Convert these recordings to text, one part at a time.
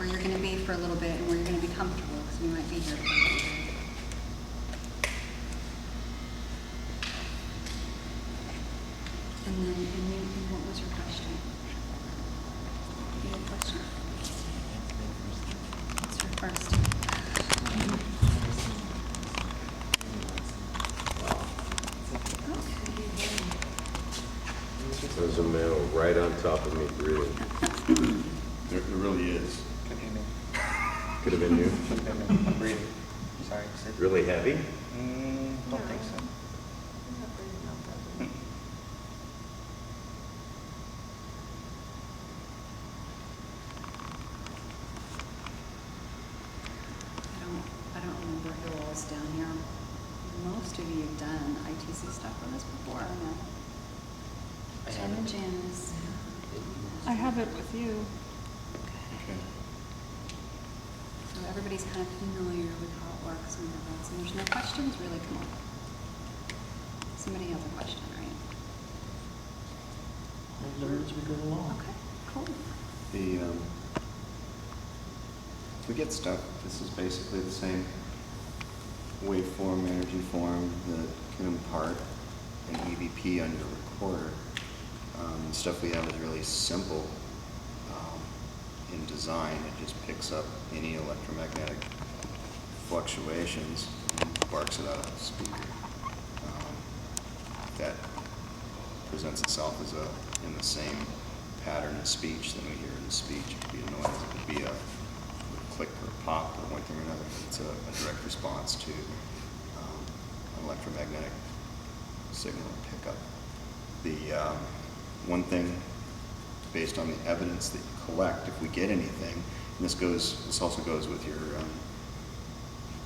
you're going to be for a little bit and where you're going to be comfortable, because we might be here for a little bit. And then, what was your question? You had a question? What's your first? There's a male right on top of me breathing. There really is. Could be me. Could have been you. Could have been me. I'm breathing. Sorry, Sid. Really heavy? Don't think so. I don't remember who all's down here. Most of you have done ITC stuff with us before, I know. I Jen and haven't. Janice. I have it with you. Okay. So everybody's kind of familiar with how it works and whatever. So there's no questions really come up. Somebody has a question, right? We'll learn as we go along. Okay, cool. We get stuck. This is basically the same waveform, energy form that can impart an EVP on your recorder. The stuff we have is really simple in design. It just picks up any electromagnetic fluctuations and barks it out of the speaker. That presents itself as in the same pattern of speech than we hear in speech. It could be a noise, it could be a click or a pop or one thing or another. It's a direct response to an electromagnetic signal pickup. The one thing, based on the evidence that you collect, if we get anything, and this also goes with your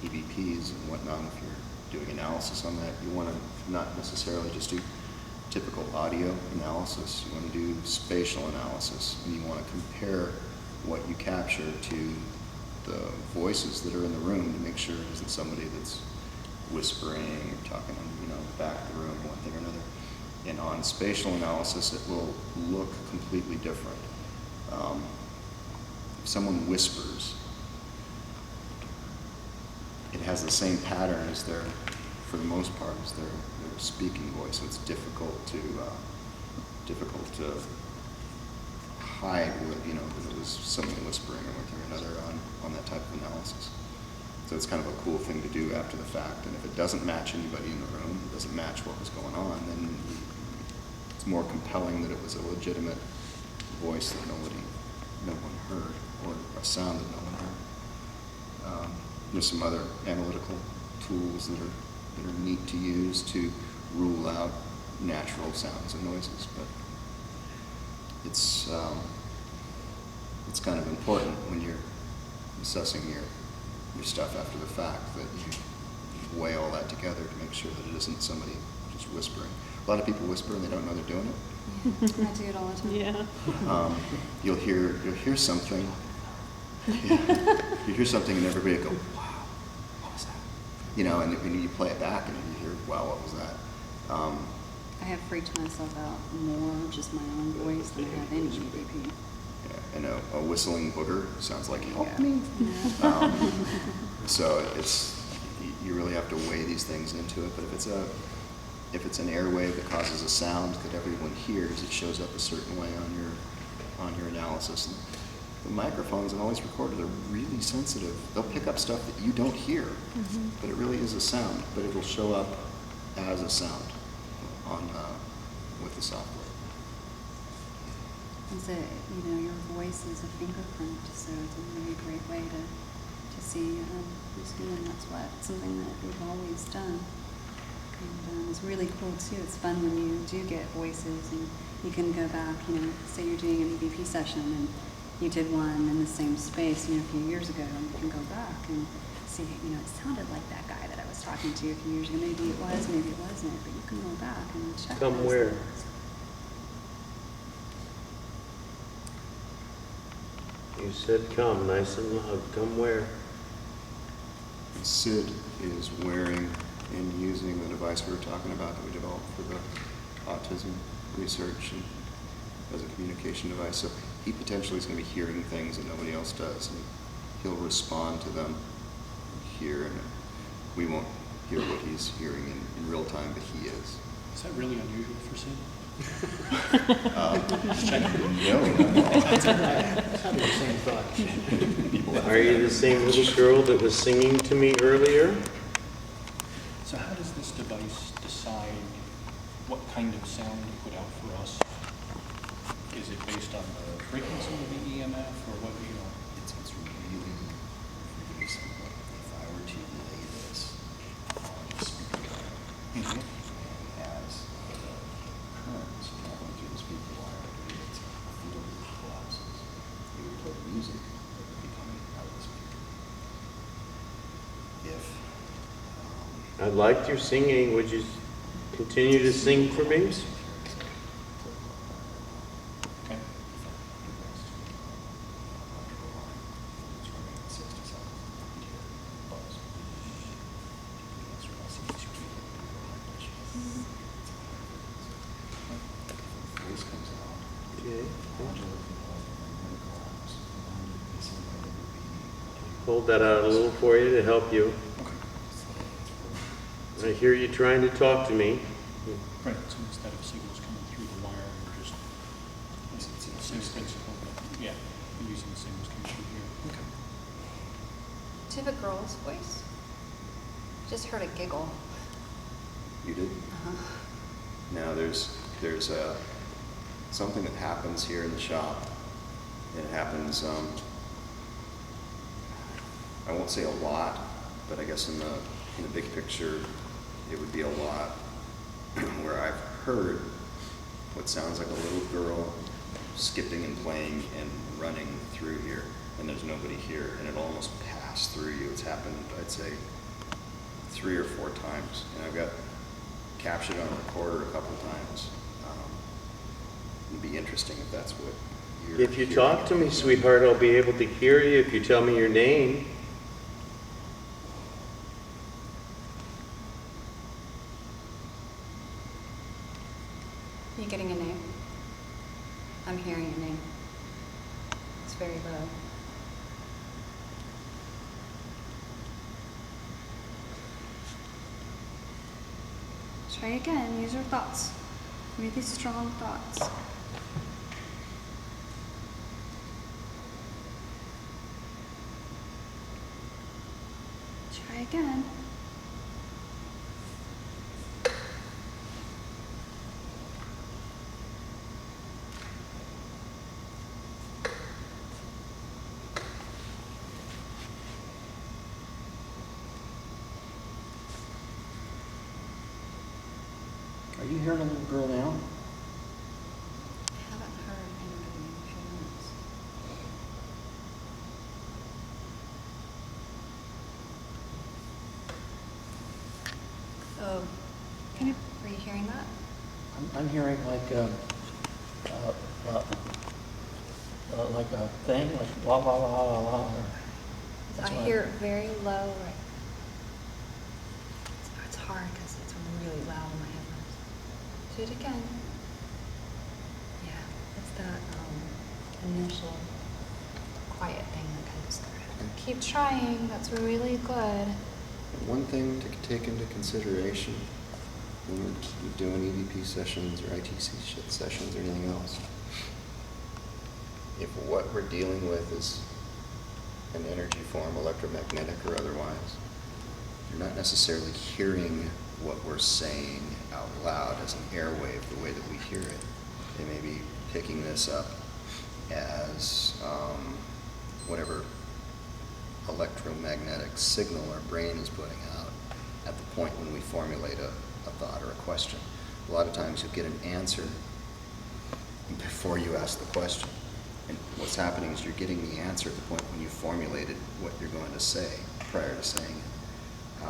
EVPs and whatnot. If you're doing analysis on that, you want to not necessarily just do typical audio analysis. You want to do spatial analysis, and you want to compare what you capture to the voices that are in the room to make sure it isn't somebody that's whispering or talking on, the back of the room, one thing or another. And on spatial analysis, it will look completely different. If someone whispers, it has the same pattern as for the most part, as their speaking voice. So it's difficult to hide what, if it was someone whispering or one thing or another on that type of analysis. So it's kind of a cool thing to do after the fact. And if it doesn't match anybody in the room, it doesn't match what was going on, then it's more compelling that it was a legitimate voice that no one heard, or a sound that no one heard. There's some other analytical tools that are neat to use to rule out natural sounds and noises, but it's kind of important when you're assessing your stuff after the fact that you weigh all that together to make sure that it isn't somebody just whispering. A lot of people whisper and they don't know they're doing it. I do it all the time. Yeah. You'll hear something. Yeah. You hear something and everybody will go, "Wow, what was that?" And when you play it back and you hear, "Wow, what was that?" I have freaked myself out more just my own voice than I have any EVP. Yeah, and a whistling booger sounds like "help Yeah. me." Yeah. So you really have to weigh these things into it. But if it's an airwave that causes a sound that everyone hears, it shows up a certain way on your analysis. And the microphones and all these recorders are really sensitive. They'll pick up stuff that you don't hear, but it really is a sound. But it will show up as a sound with the software. Is it, your voice is a fingerprint, so it's a really great way to see who's doing something that we've always done. And it's really cool too. It's fun when you do get voices and you can go back, say you're doing an EVP session and you did one in the same space, a few years ago, and you can go back and see, it sounded like that guy that I was talking to a few years ago. Maybe it was, maybe it wasn't, but you can go back and check. Come those where? things. You said come, nice and loud. Come where? Sid is wearing and using the device we were talking about that we developed for the autism research and as a communication device. So he potentially is going to be hearing things that nobody else does, and he'll respond to them here, and we won't hear what he's hearing in real time, but he is. Is that really unusual for Sid? Just checking. No. Having the same thought. Are you the same little girl that was singing to me earlier? So how does this device decide what kind of sound to put out for us? Is it based on the frequency of the EMF or what, you know? It's really simple. If I were to lay this on a speaker Mhm. as currents traveling through the speaker wire, its field collapses. It would play music that would be coming out of the speaker. If I liked your singing. Would you continue to sing for me? Okay. voice comes out, Okay. collapse, Hold that out a little for you to help you. I hear you trying to talk to me. Right, so instead of signals coming through the wire, we're just, it's the same principle, but yeah, we're using the signals coming through here. Okay. Do you have a girl's voice? Just heard a giggle. You did? Now there's something that happens here in the shop. It happens, I won't say a lot, but I guess in the big picture, it would be a lot where I've heard what sounds like a little girl skipping and playing and running through here, and there's nobody here, and it'll almost pass through you. It's happened, I'd say, 3 or 4 times, and I've got captured on a recorder a couple times. It'd be interesting if that's what you're If you hearing. talk to me, sweetheart, I'll be able to hear you if you tell me your name. Are you getting a name? I'm hearing a name. It's very low. Try again. Use your thoughts. Really strong thoughts. Try again. Are you hearing a little girl now? I haven't heard anybody in a few minutes. Oh, Can you, were you hearing that? I'm hearing like a thing, like la la la la la. That's I what hear it very low. Right. It's hard because it's really loud in my headphones. Do it again. Yeah, it's that initial quiet thing that comes through. Keep trying. That's really good. One thing to take into consideration when we're doing EVP sessions or ITC sessions or anything else, if what we're dealing with is an energy form, electromagnetic or otherwise, you're not necessarily hearing what we're saying out loud as an airwave the way that we hear it. They may be picking this up as whatever electromagnetic signal our brain is putting out at the point when we formulate a thought or a question. A lot of times you'll get an answer before you ask the question. And what's happening is you're getting the answer at the point when you formulated what you're going to say prior to saying it.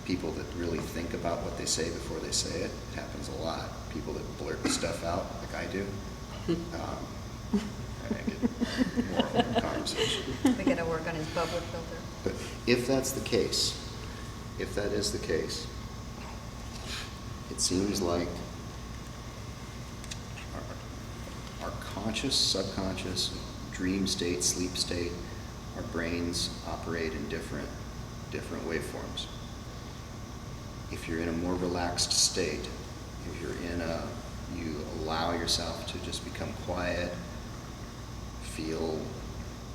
People that really think about what they say before they say it, it happens a lot. People that blurt stuff out like I do, I get more open conversation. We gotta work on his bubble filter. But if that's the case, if that is the case, it seems like our conscious, subconscious, dream state, sleep state, our brains operate in different waveforms. If you're in a more relaxed state, if you allow yourself to just become quiet, feel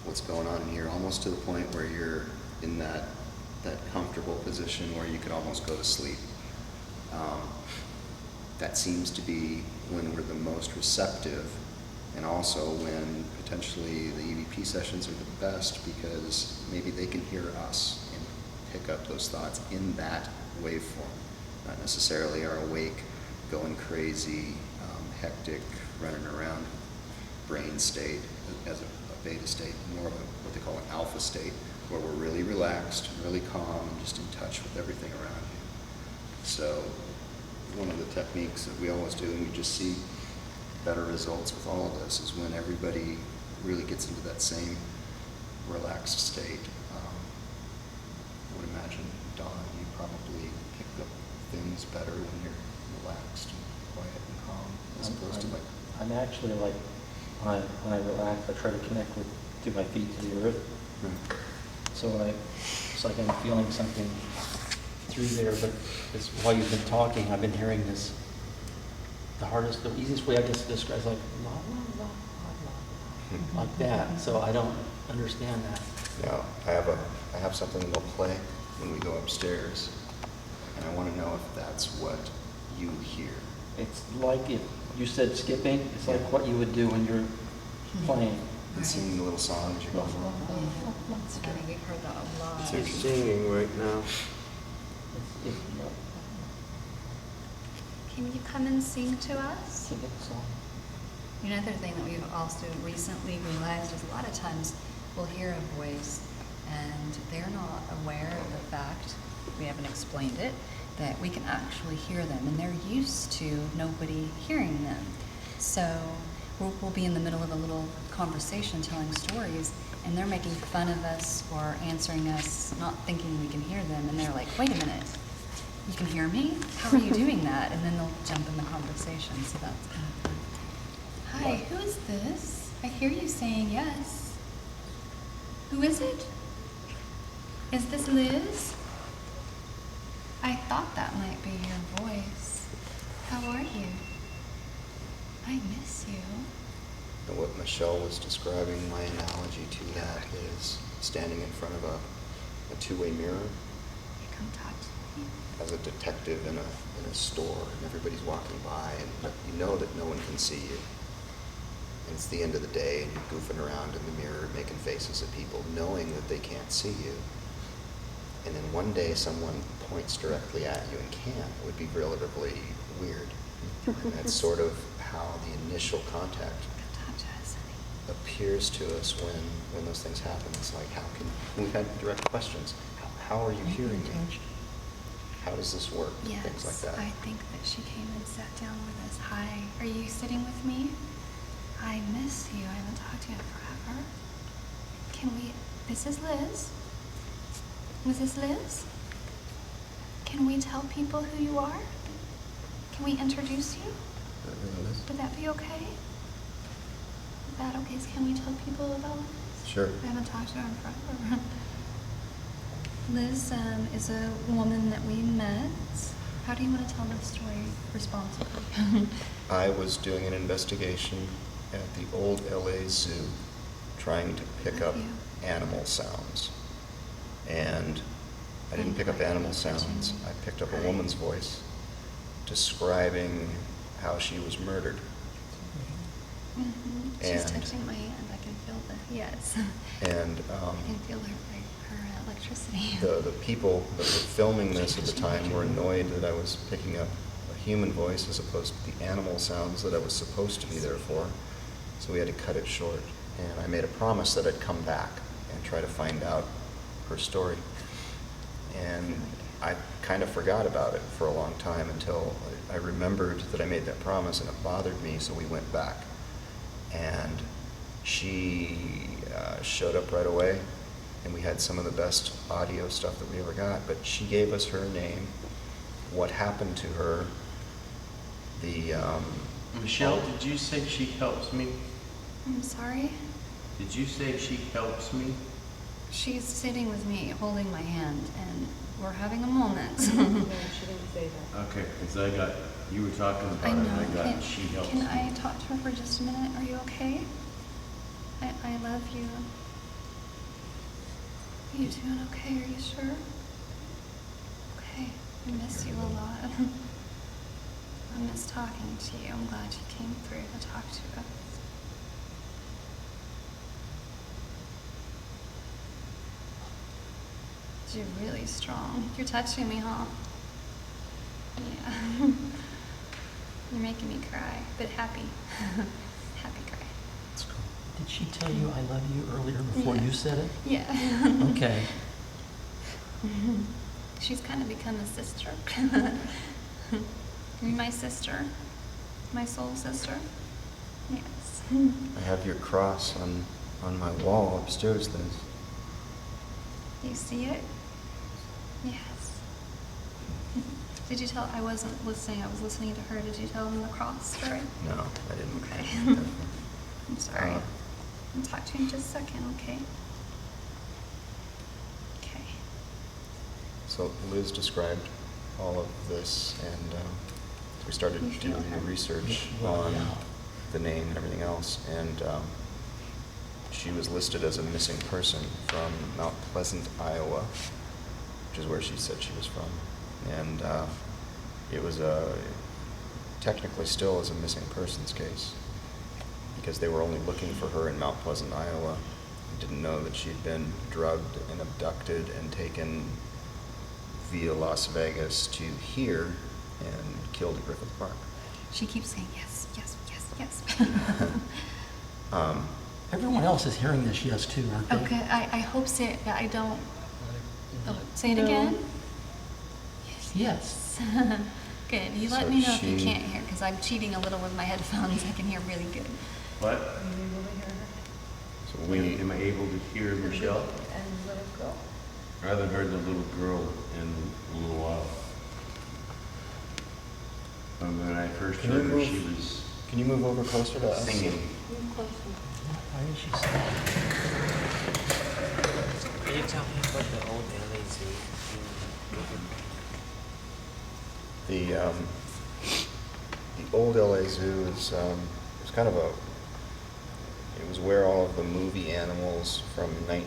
what's going on in here, almost to the point where you're in that comfortable position where you could almost go to sleep. That seems to be when we're the most receptive, and also when potentially the EVP sessions are the best because maybe they can hear us and pick up those thoughts in that waveform, not necessarily our awake, going crazy, hectic, running around brain state as a beta state, more of what they call an alpha state, where we're really relaxed, really calm, and just in touch with everything around you. So one of the techniques that we always do, and we just see better results with all of this, is when everybody really gets into that same relaxed state. I would imagine, Donna, you probably pick up things better when you're relaxed and quiet and calm, as opposed to like... I'm actually like, when I relax, I try to connect to my feet to the earth. Right. So it's like I'm feeling something through there, but while you've been talking, I've been hearing this, the easiest way I guess to describe is like, la, la, la, la, la, like that. So I don't understand that. Now, I have something they'll play when we go upstairs, and I want to know if that's what you hear. It's like if you said skipping, it's like what you would do when you're playing. And singing the little songs, you're going, It's funny, we've heard that a lot. You're singing right now. It's Can you come and sing to us? a good song. Another thing that we've also recently realized is a lot of times we'll hear a voice and they're not aware of the fact, we haven't explained it, that we can actually hear them, and they're used to nobody hearing them. So we'll be in the middle of a little conversation telling stories, and they're making fun of us or answering us, not thinking we can hear them, and they're like, wait a minute, you can hear me? How are you doing that? And then they'll jump in the conversation, so that's kind of fun. Hi, who is this? I hear you saying yes. Who is it? Is this Liz? I thought that might be your voice. How are you? I miss you. and what Michelle was describing, my analogy to that is standing in front of a two-way mirror Come talk to me. as a detective in a store, and everybody's walking by, and you know that no one can see you. And it's the end of the day, and you're goofing around in the mirror, making faces at people, knowing that they can't see you. And then one day someone points directly at you and can. It would be relatively weird. And that's sort of how the initial contact Come talk to us, honey. appears to us when those things happen. It's like, how can, we've had direct questions. How are you hearing me? How does this work? Yes, Things like that. I think that she came and sat down with us. Hi, are you sitting with me? I miss you. I haven't talked to you in forever. Can we, this is Liz. Was this Liz? Can we tell people who you are? Can we introduce you? Would that be okay? Is that okay? Can we tell people about Liz? Sure. I haven't talked to her in forever. Liz is a woman that we met. How do you want to tell the story responsibly? I was doing an investigation at the old LA Zoo, trying to pick up Love you. animal sounds. And I didn't pick up animal sounds. I picked up a woman's voice describing how she was murdered. Mm-hmm. She's And- touching my hand. I can feel the, yes. And I can feel her electricity. the people that were filming this at the time were annoyed that I was picking up a human voice as opposed to the animal sounds that I was supposed to be there for. So we had to cut it short. And I made a promise that I'd come back and try to find out her story. And I kind of forgot about it for a long time until I remembered that I made that promise, and it bothered me, so we went back. And she showed up right away, and we had some of the best audio stuff that we ever got, but she gave us her name, what happened to her, Michelle, did you say she helps me? I'm sorry. Did you say she helps me? She's sitting with me, holding my hand, and we're having a moment. No, she didn't say that. Okay, because you were talking about I it, know. and I got, she helps Can me. I talk to her for just a minute? Are you okay? I love you. Are you doing okay? Are you sure? Okay. I miss you a lot. I miss talking to you. I'm glad you came through to talk to us. You're really strong. You're touching me, huh? Yeah. You're making me cry, but happy. Happy cry. That's cool. Did she tell you I love you earlier before Yeah. you said it? Yeah. Okay. She's kind of become a sister. You're my sister. My soul sister. Yes. I have your cross on my wall upstairs, Liz. You see it? Yes. Did you tell? I wasn't listening. I was listening to her. Did you tell them the cross story? No, I didn't. Okay. I'm sorry. I'll talk to you in just a second, okay? Okay. So Liz described all of this, and we started You feel doing the her? research Yeah, well, on yeah. the name and everything else, and she was listed as a missing person from Mount Pleasant, Iowa, which is where she said she was from. And it was technically still as a missing persons case, because they were only looking for her in Mount Pleasant, Iowa. Didn't know that she'd been drugged and abducted and taken via Las Vegas to here and killed at Griffith Park. She keeps saying yes, yes, yes, yes. Everyone else is hearing this yes too, aren't they? Okay, I hope so. I don't. Oh, say it No. again. Yes. Good. You let So me know if you she- can't hear, because I'm cheating a little with my headphones. I can hear really good. What? So Am I able to hear Michelle? And little girl. I haven't heard the little girl in a little while. When I first Can you heard her, she move- was Can you move over closer to us? singing. Why did she say that? Can you tell me about the old LA Zoo? The old LA Zoo is was kind of it was where all of the movie animals from in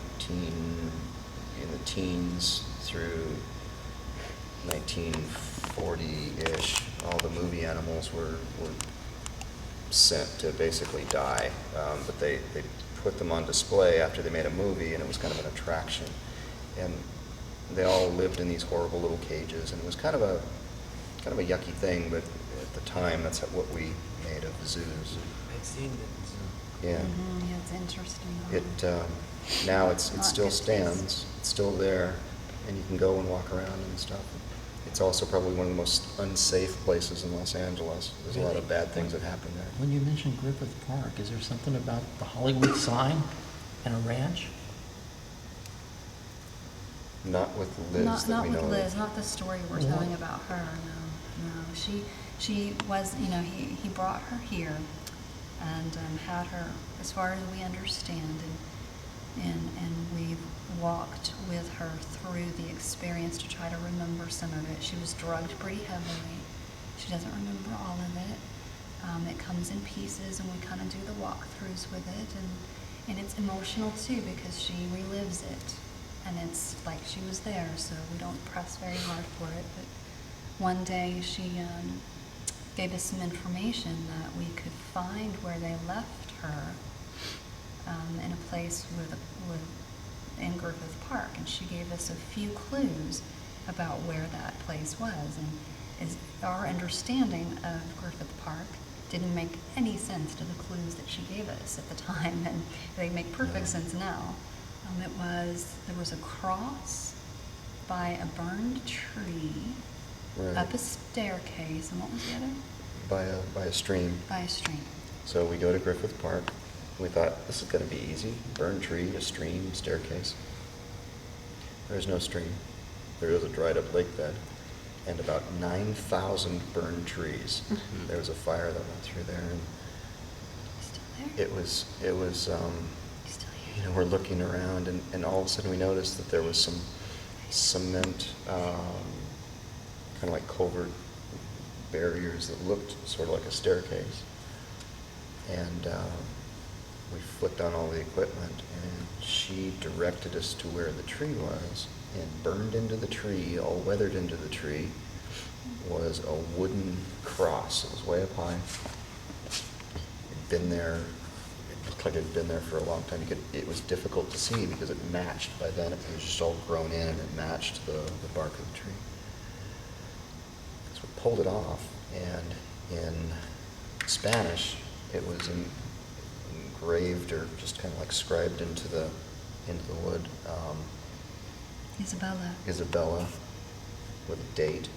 the teens through 1940-ish, all the movie animals were sent to basically die. But they put them on display after they made a movie, and it was kind of an attraction. And they all lived in these horrible little cages, and it was kind of a yucky thing, but at the time, that's what we made of the zoos. I've seen that zoo. Yeah. Yeah, it's interesting. It, now it Not still good taste. stands, it's still there, and you can go and walk around and stuff. It's also probably one of the most unsafe places in Los Angeles. There's a lot of bad things that happen there. When you mentioned Griffith Park, is there something about the Hollywood sign and a ranch? Not with Liz Not, that not we with know Liz, of. not the story we're Well, telling about her, no. She was, he brought her here and had her, as far as we understand, and we've walked with her through the experience to try to remember some of it. She was drugged pretty heavily. She doesn't remember all of it. It comes in pieces, and we kind of do the walkthroughs with it, and it's emotional too, because she relives it. And it's like she was there, so we don't press very hard for it. But one day she gave us some information that we could find where they left her in a place in Griffith Park. And she gave us a few clues about where that place was. And our understanding of Griffith Park didn't make any sense to the clues that she gave us at the time, and they make perfect sense now. There was a cross by a burned tree, Right. up a staircase, and what was the other? By a stream. By a stream. So we go to Griffith Park. We thought, this is going to be easy. Burned tree, a stream, staircase. There's no stream. There is a dried up lake bed and about 9,000 burned trees. There was a fire that went through there. And there? it was, You still you here? know, we're looking around and all of a sudden we noticed that there was some cement, kind of like culvert barriers that looked sort of like a staircase. And we flipped on all the equipment and she directed us to where the tree was, and burned into the tree, all weathered into the tree, was a wooden cross. It was way up high. It'd been there, it looked like it had been there for a long time. It was difficult to see because it matched, by then it was just all grown in and it matched the bark of the tree. So we pulled it off, and in Spanish, it was engraved or just kind of like scribed into the wood. Isabella with a date,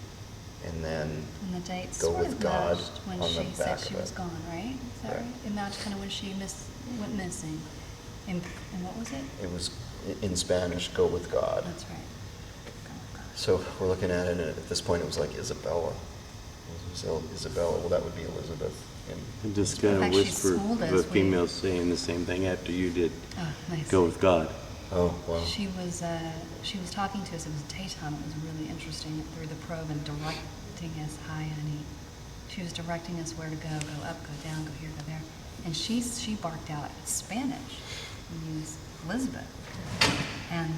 and then And the date Go sort with of God matched when on the she said back she of was it. gone, right? Is that Right. right? It matched kind of when she went missing. And what was it? it was in Spanish, go with God. That's right. Go with God. So we're looking at it, and at this point it was like Isabella. Isabella, well, that would be Elizabeth. And just In got a fact, she whisper schooled of us. a female saying the same thing after you did. Oh, nice. Go with God. Oh, wow. She was talking to us. It was daytime. It was really interesting through the probe and directing us. Hi, honey. She was directing us where to go up, go down, go here, go there. And she barked out Spanish. We used Elizabeth. And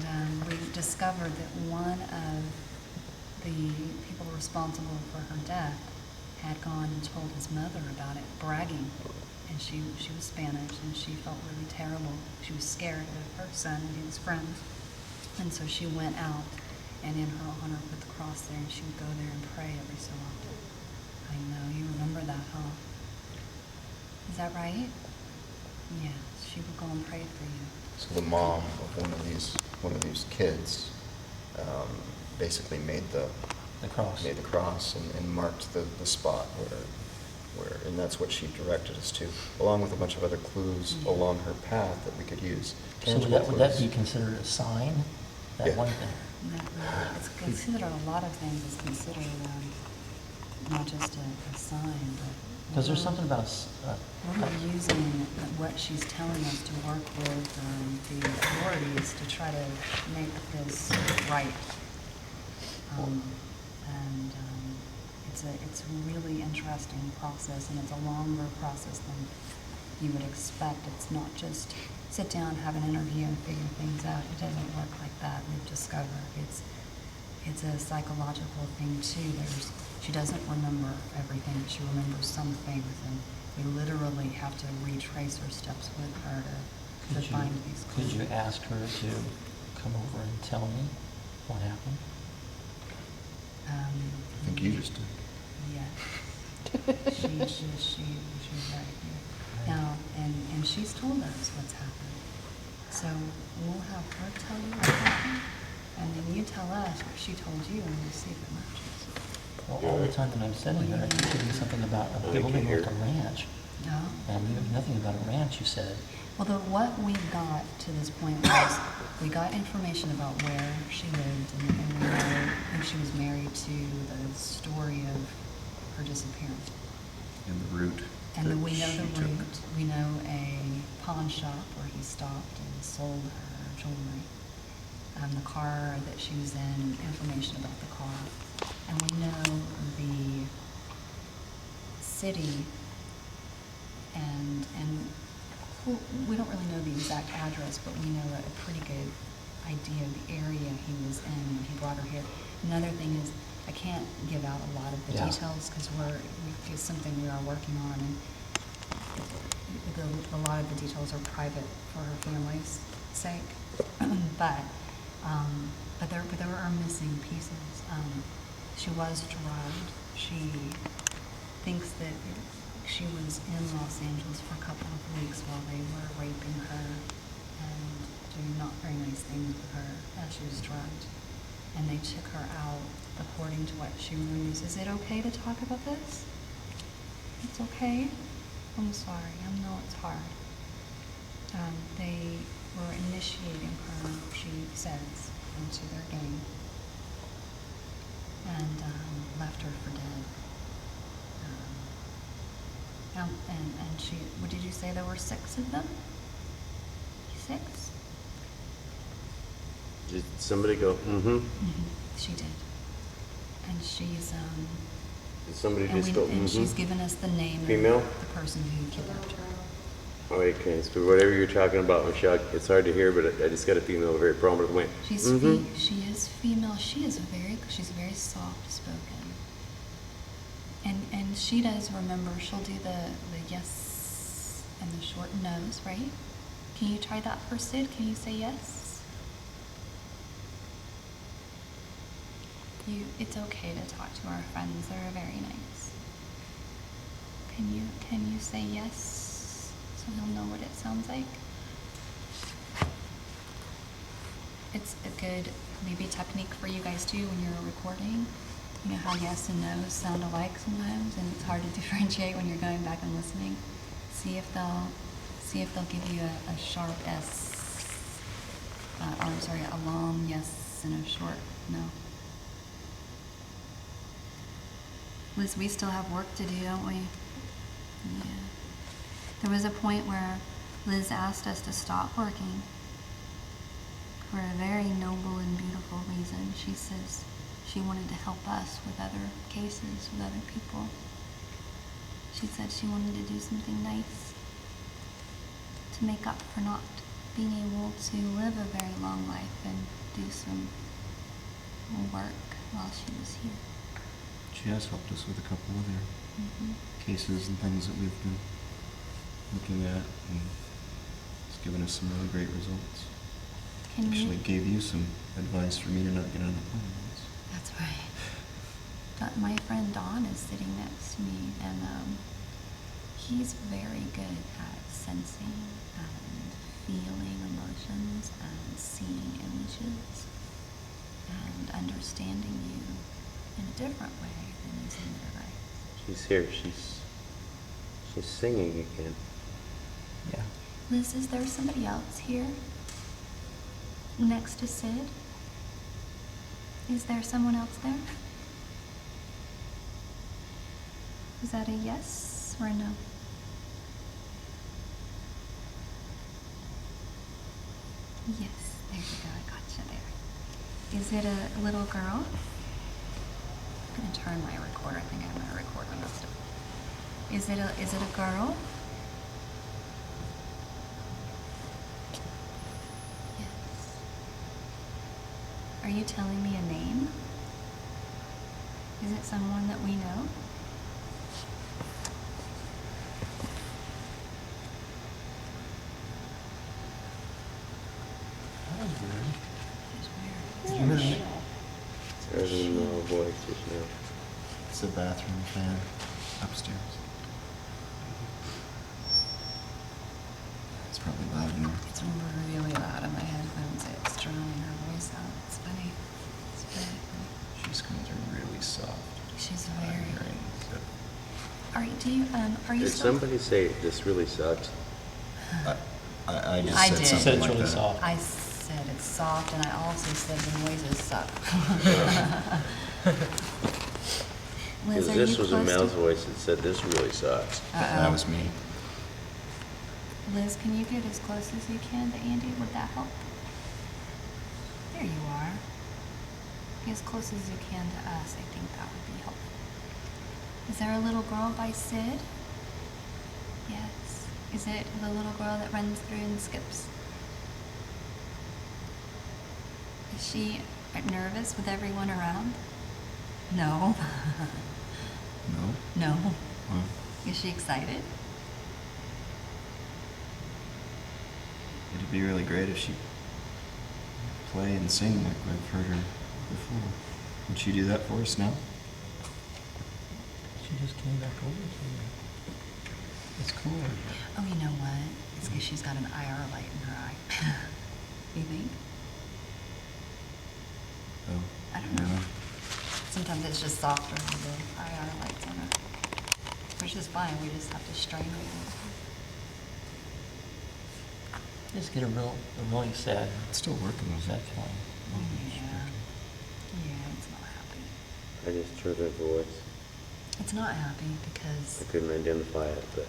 we discovered that one of the people responsible for her death had gone and told his mother about it, bragging. And she was Spanish, and she felt really terrible. She was scared of her son and his friends. And so she went out and in her honor put the cross there, and she would go there and pray every so often. I know, you remember that, huh? Is that right? Yeah, she would go and pray for you. So the mom of one of these kids basically made the cross and marked the spot where, and that's what she directed us to, along with a bunch of other clues along her path that we could use. So Tangible would that clues. be considered a sign? That Yeah. one thing? Not really. It's considered, a lot of things is considered not just a sign, but. Because there's something about We're using what she's telling us to work with the authorities to try to make this right. It's a really interesting process, and it's a longer process than you would expect. It's not just sit down, have an interview, and figure things out. It doesn't work like that. We've discovered it's a psychological thing too. She doesn't remember everything, but she remembers some things, and we literally have to retrace her steps with her to find these clues. Could you ask her to come over and tell me what happened? I think you just did. Yeah. She's right here. Now, and she's told us what's happened. So we'll have her tell you what happened, and then you tell us what she told you, and we'll see if it matches. Well, all the time that I'm sitting here, I keep hearing something about a building like a ranch. No? And you have nothing about a ranch, you said. Well, what we got to this point was we got information about where she lived, and we know who she was married to, the story of her disappearance. And the route. And then that we know she the took. route. We know a pawn shop where he stopped and sold her jewelry. The car that she was in, information about the car. And we know the city and we don't really know the exact address, but we know a pretty good idea of the area he was in when he brought her here. Another thing is, I can't give out a lot of the Yeah. details because it's something we are working on, and a lot of the details are private for her family's sake. but there are missing pieces. She was drugged. She thinks that she was in Los Angeles for a couple of weeks while they were raping her and doing not very nice things with her as she was drugged. And they took her out according to what she remembers. Is it okay to talk about this? It's okay? I'm sorry. I know it's hard. They were initiating her, she says, into their game and left her for dead. And she, what did you say, there were 6 of them? 6? Did somebody go, mm-hmm? She did. And she's, Did somebody and just go, and she's mm-hmm? given us the name Female? of the person who kidnapped her. Oh, okay, so whatever you're talking about, Michelle, it's hard to hear, but I just got a female very prominent went, She's mm-hmm. she is female. She's very soft spoken. And she does remember, she'll do the yes and the short no's, right? Can you try that for Sid? Can you say yes? It's okay to talk to our friends. They're very nice. Can you say yes so he'll know what it sounds like? It's a good maybe technique for you guys too when you're recording. You know how yes and no's sound alike sometimes, and it's hard to differentiate when you're going back and listening. See if they'll give you a sharp S, or I'm sorry, a long yes and a short no. Liz, we still have work to do, don't we? Yeah. There was a point where Liz asked us to stop working for a very noble and beautiful reason. She says she wanted to help us with other cases, with other people. She said she wanted to do something nice to make up for not being able to live a very long life and do some work while she was here. She has helped us with a couple other cases and things that we've been looking at, and it's given us some really great results. Actually gave you some advice for me to not get on the plane once. That's right. But my friend Don is sitting next to me, and he's very good at sensing and feeling emotions and seeing images and understanding you in a different way than is in their life. She's here, she's singing again. Yeah. Liz, is there somebody else here next to Sid? Is there someone else there? Is that a yes or a no? Yes, there you go, I got you there. Is it a little girl? I'm gonna turn my recorder. I think I'm gonna record on this stuff. Is it a girl? Yes. Are you telling me a name? Is it someone that we know? That was weird. It's weird. Did you hear me? There's no voice just now. It's the bathroom fan upstairs. It's probably loud enough. It's really loud on my headphones. It's drowning her voice out. It's funny. It's very funny. She's coming through really soft. She's I'm very. hearing, so. Are you Did still? somebody say this really sucks? I just I said did. something Said it's like really that. soft. I said it's soft, and I also said the noises suck. Liz, Because are this you was a close male's to- voice that said this really sucks. That was me. Liz, can you get as close as you can to Andy? Would that help? There you are. Be as close as you can to us. I think that would be helpful. Is there a little girl by Sid? Yes. Is it the little girl that runs through and skips? Is she nervous with everyone around? No. No? No. Well, Is she excited? it'd be really great if she play and sing like I've heard her before. Would she do that for us now? She just came back over to me. That's cool. Oh, you know what? It's because she's got an IR light in her eye. You think? Oh. I don't know. Sometimes it's just softer than the IR lights on her. Which is fine, we just have to strain it. Just get a real annoying sad. It's still working with Sad that. feeling. Yeah. Yeah, it's not happy. I just heard her voice. It's not happy because I couldn't identify it, but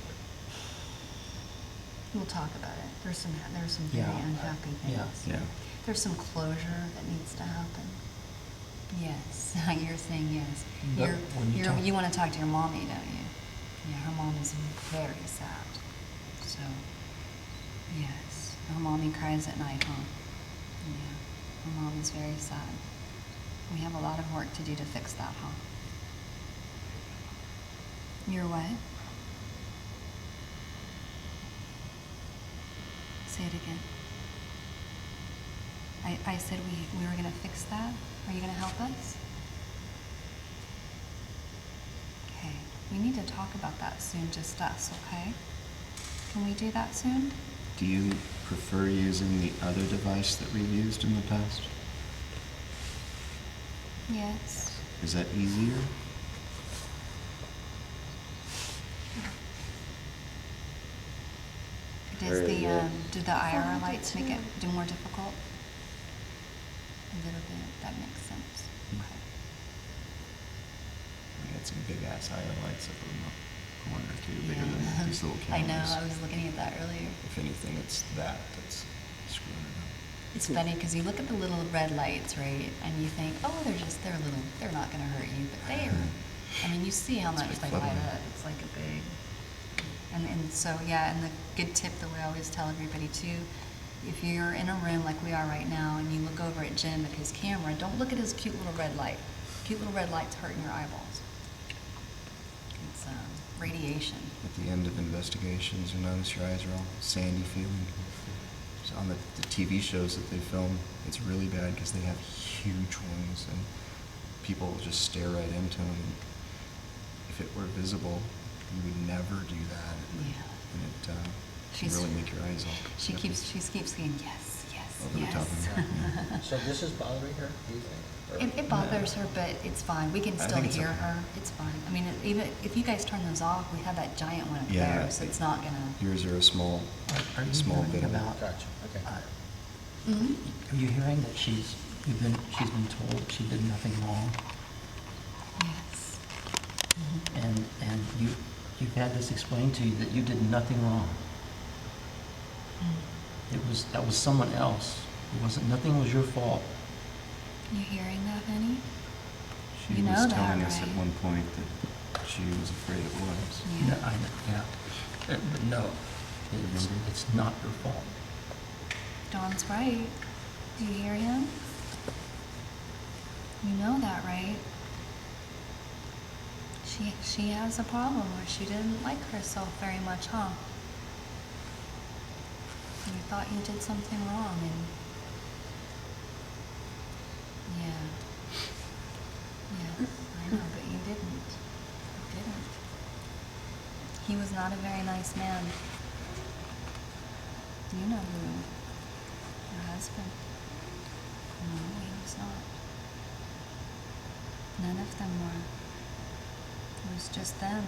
we'll talk about it. There's some very Yeah. unhappy Yeah. things. Yeah. There's some closure that needs to happen. Yes, you're saying yes. But when you talk- You want to talk to your mommy, don't you? Yeah, her mom is very sad. So, yes, her mommy cries at night, huh? Yeah, her mom is very sad. We have a lot of work to do to fix that, huh? You're what? Say it again. I said we were going to fix that. Are you going to help us? Okay. We need to talk about that soon, just us, okay? Can we do that soon? Do you prefer using the other device that we've used in the past? Yes. Is that easier? Does the Yeah. do the IR lights make it more difficult? A little bit. That makes sense. Okay. We had some big ass highlights up in the corner too, bigger Yeah. than these little I cameras. know. I was looking at that earlier. If anything, it's that's screwing it up. It's funny because you look at the little red lights, right, and you think, oh, they're not going to hurt you, but they are. I mean, you see how It's much big they floodlight. light up. It's like a big. And so yeah, and the good tip that we always tell everybody too, if you're in a room like we are right now and you look over at Jim at his camera, don't look at his cute little red light. Cute little red light's hurting your eyeballs. It's radiation. At the end of investigations, you notice your eyes are all sandy feeling. So on the TV shows that they film, it's really bad because they have huge ones and people will just stare right into them. If it were visible, you would never do that. Yeah. And it can She's- really make your eyes all. She yucky. keeps saying yes, yes, Over the top of yes. her. Yeah. So this is bothering her, do you think? Or- It bothers her, but it's fine. We can I still think it's hear okay. her. It's fine. I mean, even if you guys turn those off, we have that giant one up Yeah. there, so it's not gonna. Yours are a small, Are you small hearing bit of it. about? Gotcha, okay. Mhm. Are you hearing that she's been told she did nothing wrong? Yes. And you've had this explained to you that you did nothing wrong. That was someone else. Nothing was your fault. You hearing that, honey? She You know was that, telling us at right? one point that she was afraid it was. No, Yeah. yeah. But no, it's not your fault. Don's right. Do you hear him? You know that, right? She has a problem where she didn't like herself very much, huh? You thought you did something wrong, and yeah, I know, but you didn't. You didn't. He was not a very nice man. You know who? Your husband. No, he was not. None of them were. It was just them.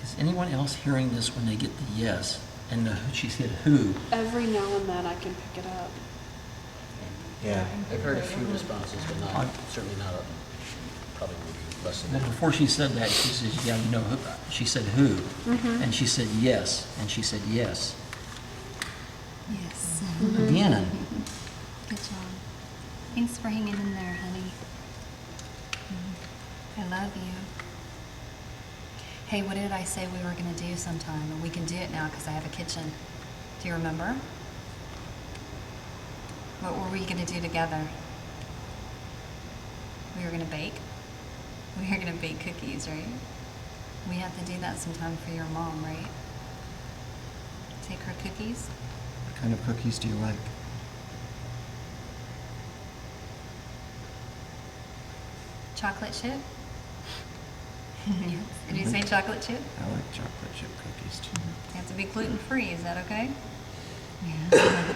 Is anyone else hearing this when they get the yes? And she said who? Every now and then I can pick it up. Yeah, I've heard a few responses, but not, On- certainly not, probably maybe less than Well, that. before she said that, she says, yeah, you know who? She said who? And she said yes, and she said yes. Yes. Again. Good job. Thanks for hanging in there, honey. I love you. Hey, what did I say we were going to do sometime? And we can do it now because I have a kitchen. Do you remember? What were we going to do together? We were going to bake? We were going to bake cookies, right? We have to do that sometime for your mom, right? Take her cookies? What kind of cookies do you like? Chocolate chip? Yes. Did you say chocolate chip? I like chocolate chip cookies too. You have to be gluten-free, is that okay? Yeah.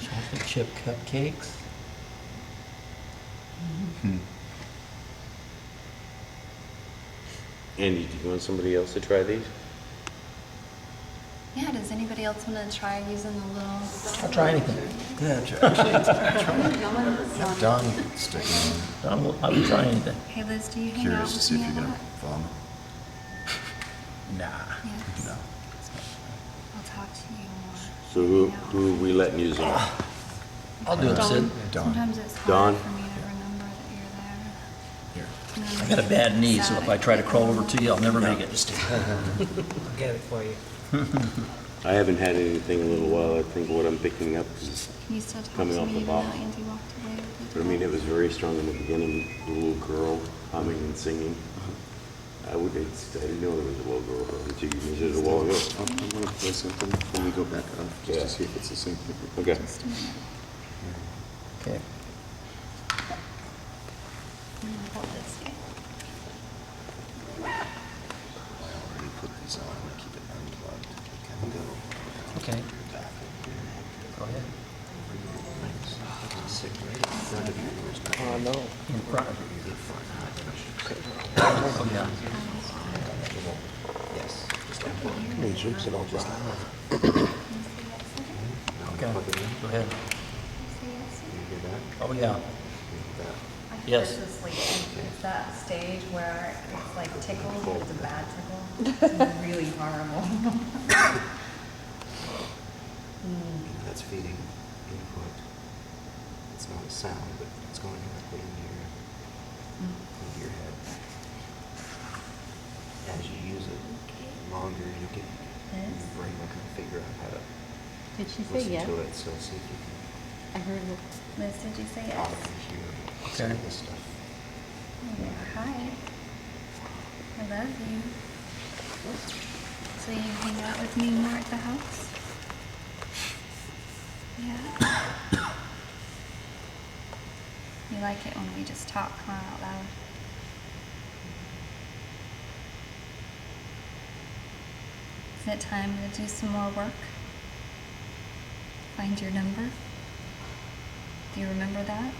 Chocolate chip cupcakes. Hmm. Andy, do you want somebody else to try these? Yeah, does anybody else want to try using the little? I'll try anything. Yeah, actually, No one's Don sticking I will try anything. Hey Liz, do you hang out Curious to with see if me a you're gonna lot? vomit. Nah. Yes. No. I'll talk to you more. So who are we letting use them? I'll do it, Sid. Dawn. Sometimes it's Dawn? hard for me to remember that you're there. Here. I got a bad knee, so if I try to crawl over to you, I'll never make it. I'll get it for you. I haven't had anything in a little while. I think what I'm picking up is, Can you still talk Coming to off me the even box. though Andy walked away with but I mean, it was very strong in the beginning, the little girl humming and singing. I didn't know there was a little girl until you mentioned it a while ago. I'm gonna play something when we go back up, just Yeah. to see if it's the same thing. Okay. Just a minute. Okay. I'm gonna hold this guy. I already put these on, I keep it unplugged. It can go. Okay. Go ahead. Sit right in front of you. There's not- Oh, no. In front of you. Oh, yeah. Yes. Okay, go ahead. Say yes. You hear that? Oh, yeah. You hear that? I think Yes. this is like, it's that stage where it's like tickles, but it's a bad tickle. It's really horrible. That's feeding input. It's not a sound, but it's going directly into your head. As you use it longer, you get your brain will kind of figure out how to Did she say listen yes? to it. So see if you I heard it. Liz, did you say can yes? audibly hear some Okay. of this stuff. Yeah, hi. I love you. So you hang out with me more at the house? Yeah. You like it when we just talk more out loud? Is it time to do some more work? Find your number? Do you remember that?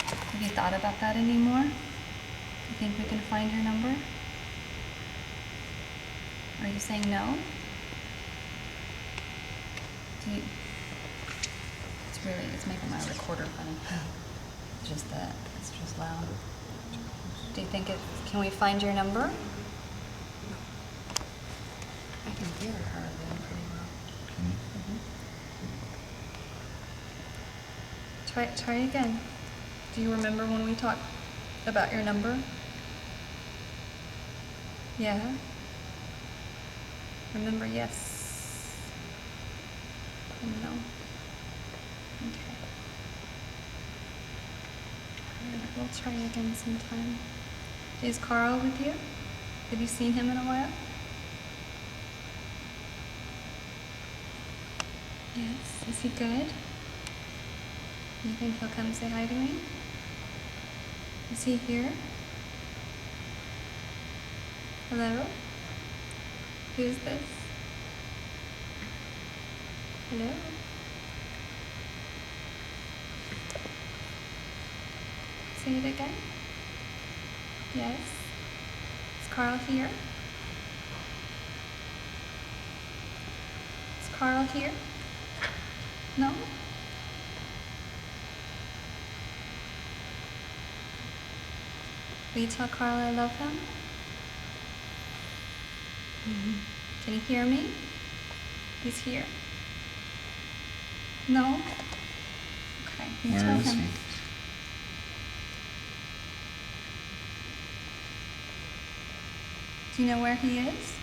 Have you thought about that anymore? You think we can find your number? Are you saying no? Do you... It's making my recorder funny. It's just that, it's just loud. Do you think can we find your number? I can hear her then pretty well. Try again. Do you remember when we talked about your number? Yeah? Remember yes? No? Okay. Alright, we'll try again sometime. Is Carl with you? Have you seen him in a while? Yes. Is he good? You think he'll come say hi to me? Is he here? Hello? Who's this? Hello? Say it again. Yes? Is Carl here? Is Carl here? No? Will you tell Carl I love him? Can he hear me? He's here. No? Okay, you Where tell is him. he? Do you know where he is?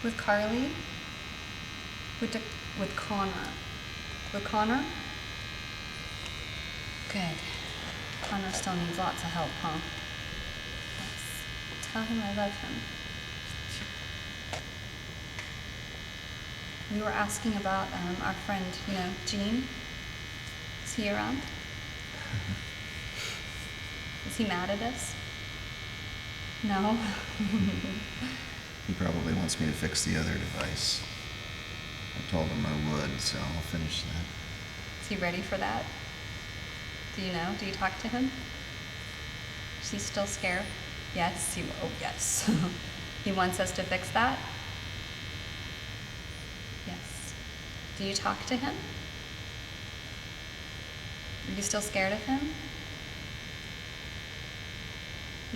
With Carly? With Connor. With Connor? Good. Connor still needs lots of help, huh? Yes. Tell him I love him. We were asking about our friend, Jean. Is he around? Is he mad at us? No? He probably wants me to fix the other device. I told him I would, so I'll finish that. Is he ready for that? Do you know? Do you talk to him? Is he still scared? Yes. Oh, yes. He wants us to fix that? Yes. Do you talk to him? Are you still scared of him?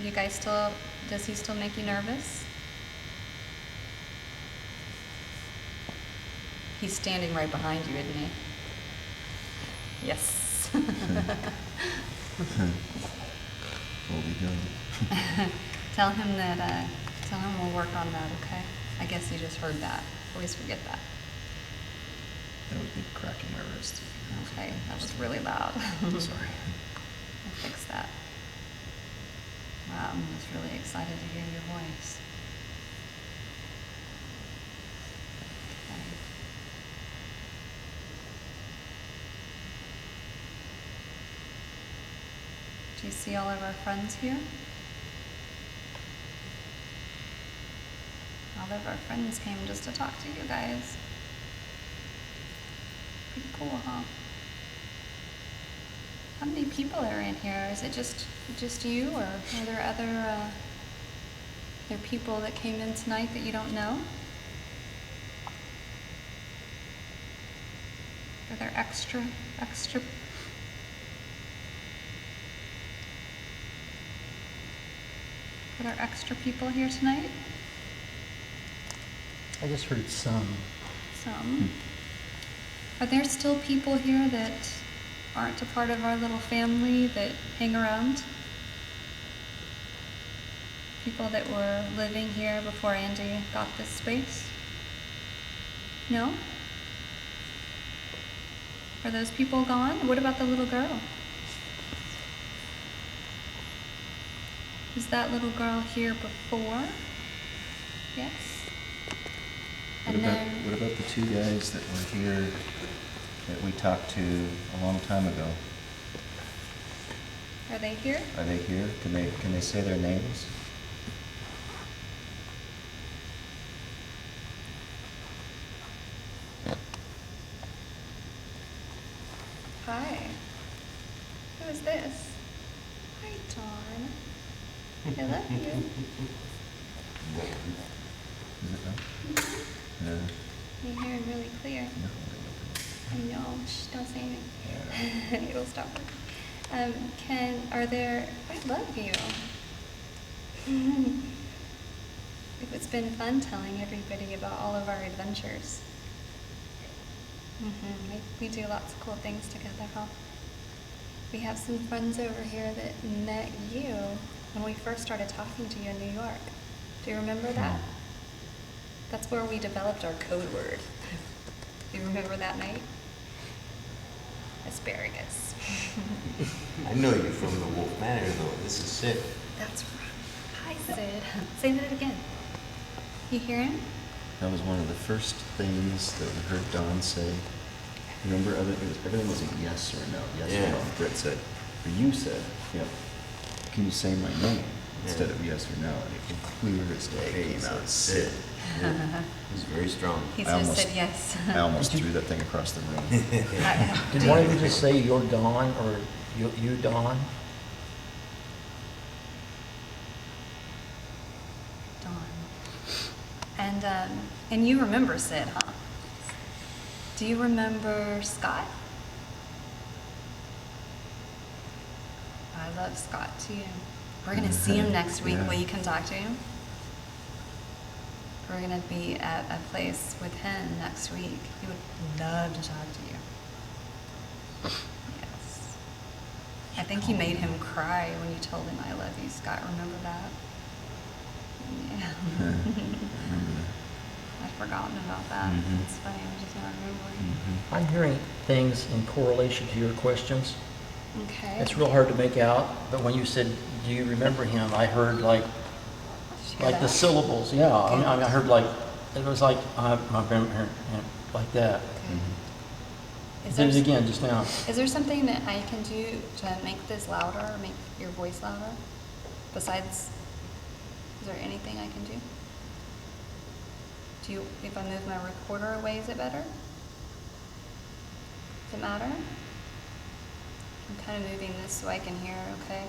You guys still, does he still make you nervous? He's standing right behind you, isn't he? Yes. What we doing? Tell him that, tell him we'll work on that, okay? I guess you just heard that. Always forget that. That would be cracking my wrist. Okay, that was really loud. Sorry. I'll fix that. Wow, I'm just really excited to hear your voice. Okay. Do you see all of our friends here? All of our friends came just to talk to you guys. Pretty cool, huh? How many people are in here? Is it just you, or are there other people that came in tonight that you don't know? Are there extra? Are there extra people here tonight? I just heard some. Some. Are there still people here that aren't a part of our little family that hang around? People that were living here before Andy got this space? No? Are those people gone? What about the little girl? Was that little girl here before? Yes? What about the two guys that were here that we talked to a long time ago? Are they here? Are they here? Can they say their names? Hi. Who is this? Hi, Dawn. I love you. Is it them? You're hearing really clear. I know. Shh, don't say anything. It'll stop working. I love you. It's been fun telling everybody about all of our adventures. We do lots of cool things together, huh? We have some friends over here that met you when we first started talking to you in New York. Do you remember that? That's where we developed our code word. Do you remember that night? Asparagus. I know you from the Wolf Manor, though. This is Sid. That's right. Hi, Sid. Say that again. You hear him? That was one of the first things that we heard Don say. Remember, everything was a yes or no. Yes Yeah. or no. Britt said, or you said, yeah. Can you say my name instead of yes or no? And it came clear as day. Came out Sid. Yeah. He's very strong. He's I just almost- said yes. I almost threw that thing across the room. Did one of you just say you're Dawn or you Dawn? Dawn. And you remember Sid, huh? Do you remember Scott? I love Scott too. We're gonna see him next week. Yeah. Will you come talk to him? We're gonna be at a place with him next week. He would love to talk to you. Yes. I think you made him cry when you told him I love you, Scott. Remember that? Yeah. I'd forgotten about that. Mhm. It's funny, I'm just not remembering. I'm hearing things in correlation to your questions. Okay. It's real hard to make out, but when you said, do you remember him, I heard like Hear the that? syllables, yeah. I heard like, it was like, I remember him, like that. Is Did it there, again just now. is there something that I can do to make this louder, or make your voice louder? Besides, is there anything I can do? If I move my recorder away, is it better? Does it matter? I'm kind of moving this so I can hear, okay?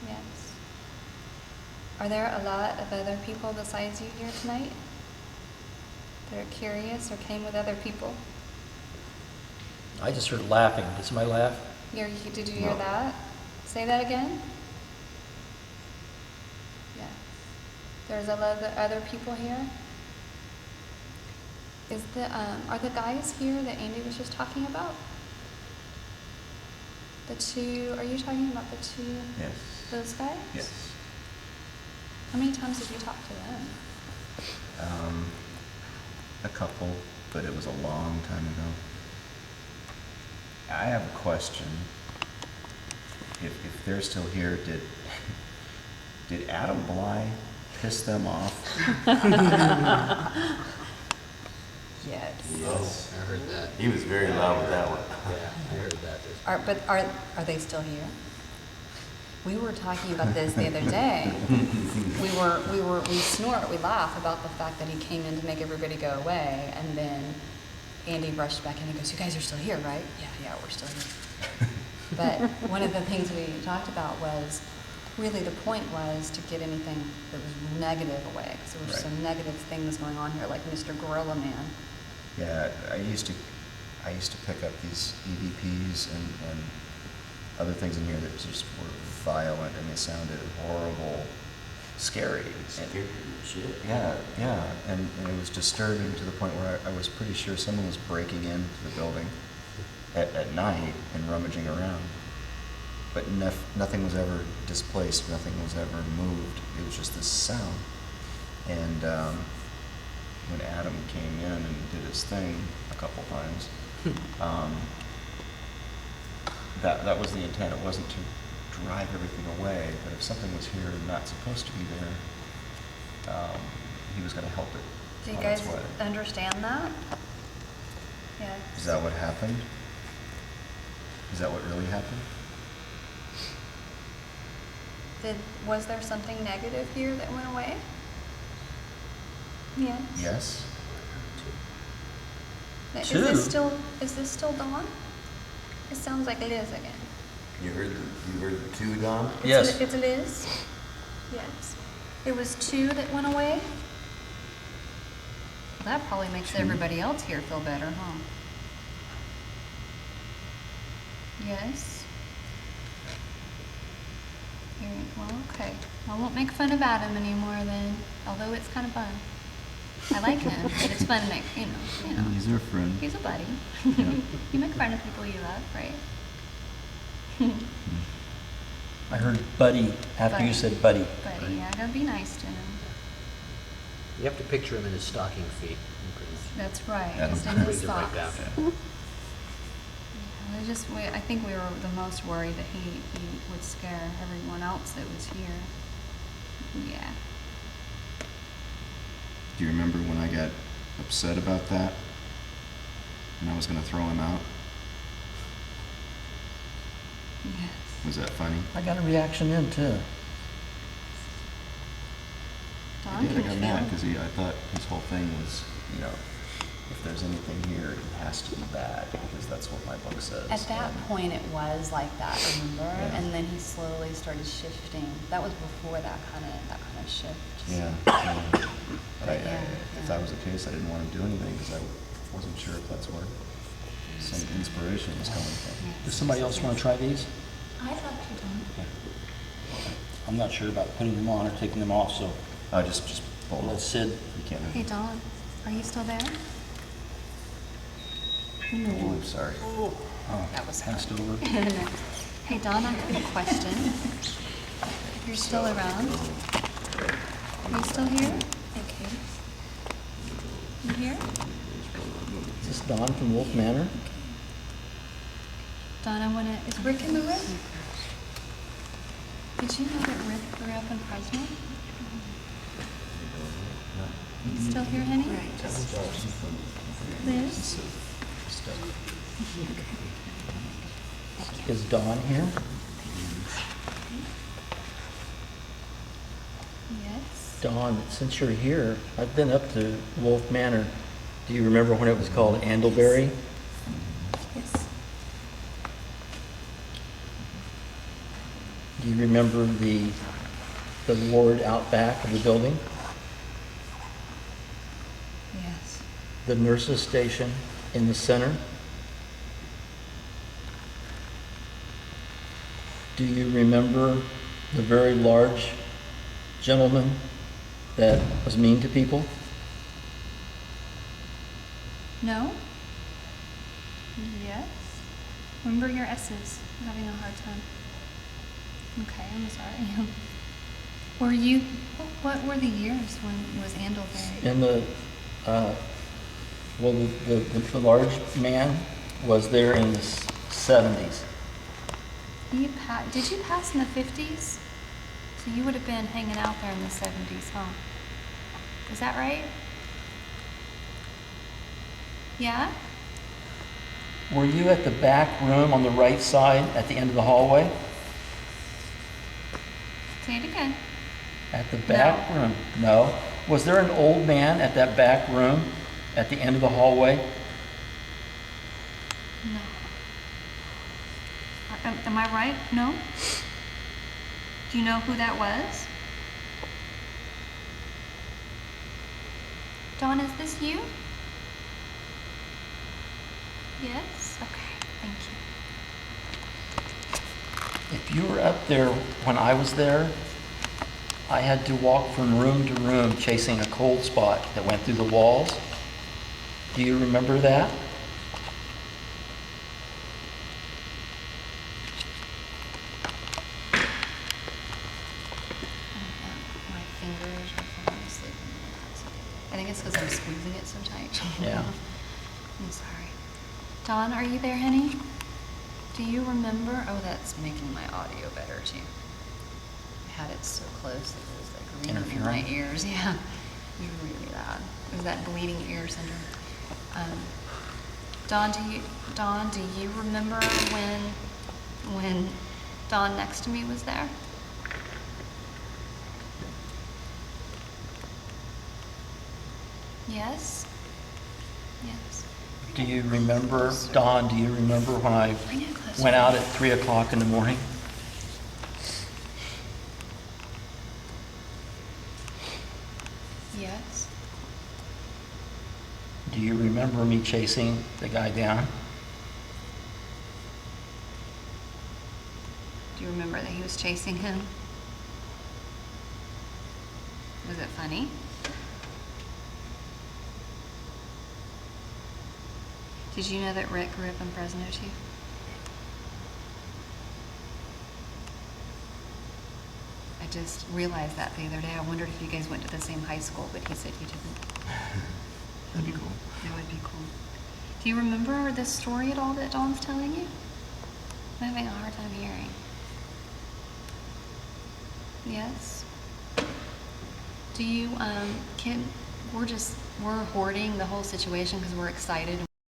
Yes. Are there a lot of other people besides you here tonight that are curious or came with other people? I just heard laughing. Did somebody laugh? Did you hear No. that? Say that again? Yeah. There's a lot of other people here? Are the guys here that Andy was just talking about? The two, are you talking about the two, Yes. those guys? Yes. How many times did you talk to them? A couple, but it was a long time ago. I have a question. If they're still here, did Adam Bly piss them off? Yes. Yes. I heard that. He was very loud with that one. Yeah, I heard that. Are they still here? We were talking about this the other day. We laugh about the fact that he came in to make everybody go away, and then Andy rushed back in and goes, "You guys are still here, right?" Yeah, we're still here. But one of the things we talked about was, really the point was to get anything that was negative away, because there were Right. some negative things going on here, like Mr. Gorilla Man. Yeah, I used to pick up these EVPs and other things in here that just were violent, and they sounded horrible, scary. Scared shit. Yeah, and it was disturbing to the point where I was pretty sure someone was breaking into the building at night and rummaging around. But nothing was ever displaced, nothing was ever moved. It was just this sound. And when Adam came in and did his thing a couple times, that was the intent. It wasn't to drive everything away, but if something was here and not supposed to be there, he was going to help it. Do you on guys its way. understand that? Yeah. Is that what happened? Is that what really happened? Was there something negative here that went away? Yes. Yes. Is Two. Is this still Dawn? It sounds like Liz again. You heard the two, Don? Yes. It's Liz? Yes. It was two that went away? Well, that probably makes everybody else here feel better, huh? Yes. Well, okay. I won't make fun of Adam anymore then, although it's kind of fun. I like him, but it's fun to make, you know. He's our friend. He's a buddy. Yeah. You make fun of people you love, right? I heard buddy after you Buddy. said buddy. Buddy, yeah, gotta be nice to him. You have to picture him in his stocking feet. That's right. Adam. Just in his Brings it right socks. down. I think we were the most worried that he would scare everyone else that was here. Yeah. Do you remember when I got upset about that? And I was going to throw him out? Yes. Was that funny? I got a reaction then too. Dawn, I did. I can got you mad feel- because I thought his whole thing was, if there's anything here, it has to be bad, because that's what my book says. At that And- point, it was like that, remember? Yeah. And then he slowly started shifting. That was before that kind of shift. Yeah. But If yeah. that was the case, I didn't want to do anything because I wasn't sure if that's where some inspiration was coming from. Does somebody else want to try these? I'd love to, Dawn. I'm not sure about putting them on or taking them off, so Just hold let on. Sid. You can't. Hey, Dawn, are you still there? Oh, I'm sorry. Oh, That was passed fun. over. Hey, Dawn, I have a question. If you're still around. Are you still here? Okay. You here? Is this Don from Wolf Manor? Dawn, is Rick in the room? Did you know that Rick grew up in Fresno? You still here, honey? Liz? Is Don here? Yes. Don, since you're here, I've been up to Wolf Manor. Do you remember when it was called Andlebury? Yes. Do you remember the the ward out back of the building, Yes. the nurses station in the center. Do you remember the very large gentleman that was mean to people? No? Yes? Remember your S's. I'm having a hard time. Okay, I'm sorry. Were you, what were the years when was Andel buried? In the, well, the large man was there in the 70s. Did you pass in the 50s? So you would have been hanging out there in the 70s, huh? Is that right? Yeah? Were you at the back room on the right side at the end of the hallway? Say it again. At the back room? No. Was there an old man at that back room at the end of the hallway? No. Am I right? No? Do you know who that was? Dawn, is this you? Yes? Okay, thank you. If you were up there when I was there, I had to walk from room to room chasing a cold spot that went through the walls. Do you remember that? My fingers are falling asleep. I think it's because I'm squeezing it so tight. Yeah. I'm sorry. Dawn, are you there, honey? Do you remember? Oh, that's making my audio better too. I had it so close that it was like ringing in my Interfering? ears. Yeah, it was really loud. It was that bleeding ear syndrome. Dawn, do you remember when Dawn next to me was there? Yes? Yes. Do you remember, Dawn, do you remember when I Bring it closer. went out at 3 o'clock in the morning? Yes. Do you remember me chasing the guy down? Do you remember that he was chasing him? Was it funny? Did you know that Rick grew up in Fresno too? I just realized that the other day. I wondered if you guys went to the same high school, but he said you didn't. That'd be cool. That would be cool. Do you remember this story at all that Dawn's telling you? I'm having a hard time hearing. Yes? Do you, we're hoarding the whole situation because we're excited.